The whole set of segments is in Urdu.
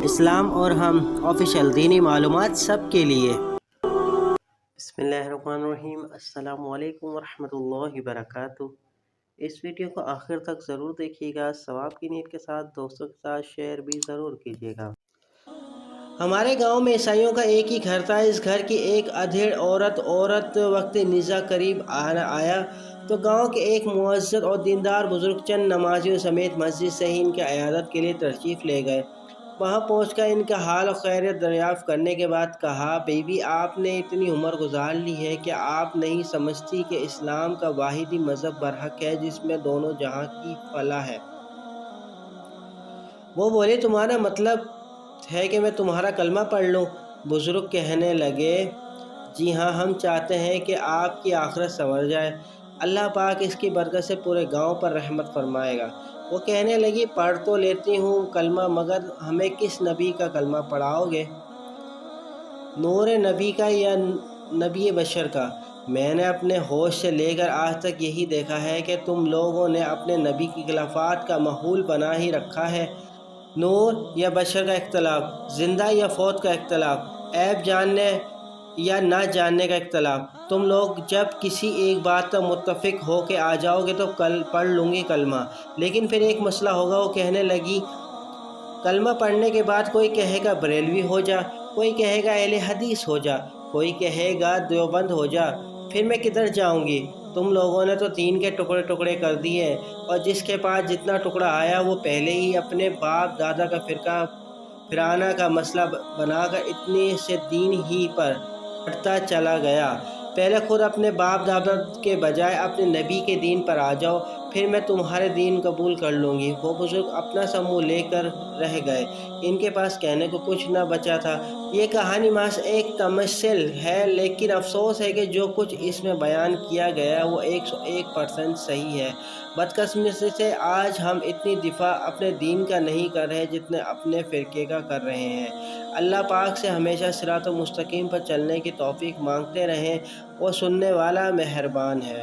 اسلام اور ہم آفیشیل دینی معلومات سب کے لیے۔ بسم اللہ الرحمن الرحیم۔ السلام علیکم ورحمۃ اللہ وبرکاتہ۔ اس ویڈیو کو آخر تک ضرور دیکھیے گا، ثواب کی نیت کے ساتھ دوستوں کے ساتھ شیئر بھی ضرور کیجیے گا۔ ہمارے گاؤں میں عیسائیوں کا ایک ہی گھر تھا۔ اس گھر کی ایک ادھیڑ عورت وقت نزا قریب آیا تو گاؤں کے ایک معزز اور دیندار بزرگ چند نمازیوں سمیت مسجد سے ہی ان کی عیادت کے لیے تشریف لے گئے۔ وہاں پہنچ کر ان کا حال و خیریت دریافت کرنے کے بعد کہا، بی بی آپ نے اتنی عمر گزار لی ہے کہ آپ نہیں سمجھتی کہ اسلام کا واحد ہی مذہب برحق ہے جس میں دونوں جہاں کی فلاح ہے۔ وہ بولے، تمہارا مطلب ہے کہ میں تمہارا کلمہ پڑھ لوں؟ بزرگ کہنے لگے، جی ہاں، ہم چاہتے ہیں کہ آپ کی آخرت سنور جائے۔ اللہ پاک اس کی برکت سے پورے گاؤں پر رحمت فرمائے گا۔ وہ کہنے لگی، پڑھ تو لیتی ہوں کلمہ، مگر ہمیں کس نبی کا کلمہ پڑھاؤ گے؟ نور نبی کا یا نبی بشر کا؟ میں نے اپنے ہوش سے لے کر آج تک یہی دیکھا ہے کہ تم لوگوں نے اپنے نبی کی خلافت کا ماحول بنا ہی رکھا ہے۔ نور یا بشر کا اختلاف، زندہ یا فوت کا اختلاف، عیب جاننے یا نہ جاننے کا اختلاف۔ تم لوگ جب کسی ایک بات پر متفق ہو کے آ جاؤ گے تو کل پڑھ لوں گی کلمہ، لیکن پھر ایک مسئلہ ہوگا۔ وہ کہنے لگی، کلمہ پڑھنے کے بعد کوئی کہے گا بریلوی ہو جا، کوئی کہے گا اہل حدیث ہو جا، کوئی کہے گا دیوبند ہو جا، پھر میں کدھر جاؤں گی؟ تم لوگوں نے تو دین کے ٹکڑے ٹکڑے کر دیے، اور جس کے پاس جتنا ٹکڑا آیا وہ پہلے ہی اپنے باپ دادا کا فرقہ پھرانہ کا مسئلہ بنا کر اتنے سے دین ہی پر بڑھتا چلا گیا۔ پہلے خود اپنے باپ دادا کے بجائے اپنے نبی کے دین پر آ جاؤ، پھر میں تمہارے دین قبول کر لوں گی۔ وہ بزرگ اپنا سا منہ لے کر رہ گئے، ان کے پاس کہنے کو کچھ نہ بچا تھا۔ یہ کہانی محض ایک تمثل ہے، لیکن افسوس ہے کہ جو کچھ اس میں بیان کیا گیا وہ 101% صحیح ہے۔ بدقسمتی سے آج ہم اتنی دفاع اپنے دین کا نہیں کر رہے جتنے اپنے فرقے کا کر رہے ہیں۔ اللہ پاک سے ہمیشہ صراط مستقیم پر چلنے کی توفیق مانگتے رہیں، وہ سننے والا مہربان ہے۔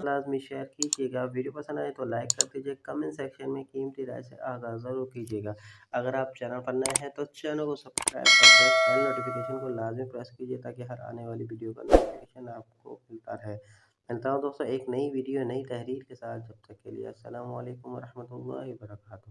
لازمی شیئر کیجیے گا، ویڈیو پسند آئے تو لائک کر دیجیے، کمنٹ سیکشن میں قیمتی رائے سے آگاہ ضرور کیجیے گا۔ اگر آپ چینل پر نئے ہیں تو چینل کو سبسکرائب کر دیں، بیل نوٹیفیکیشن کو لازمی پریس کیجیے تاکہ ہر آنے والی ویڈیو کا نوٹیفیکیشن آپ کو ملتا رہے۔ ملتا ہوں دوستوں ایک نئی ویڈیو نئی تحریر کے ساتھ، جب تک کے لیے السلام علیکم ورحمۃ اللہ وبرکاتہ۔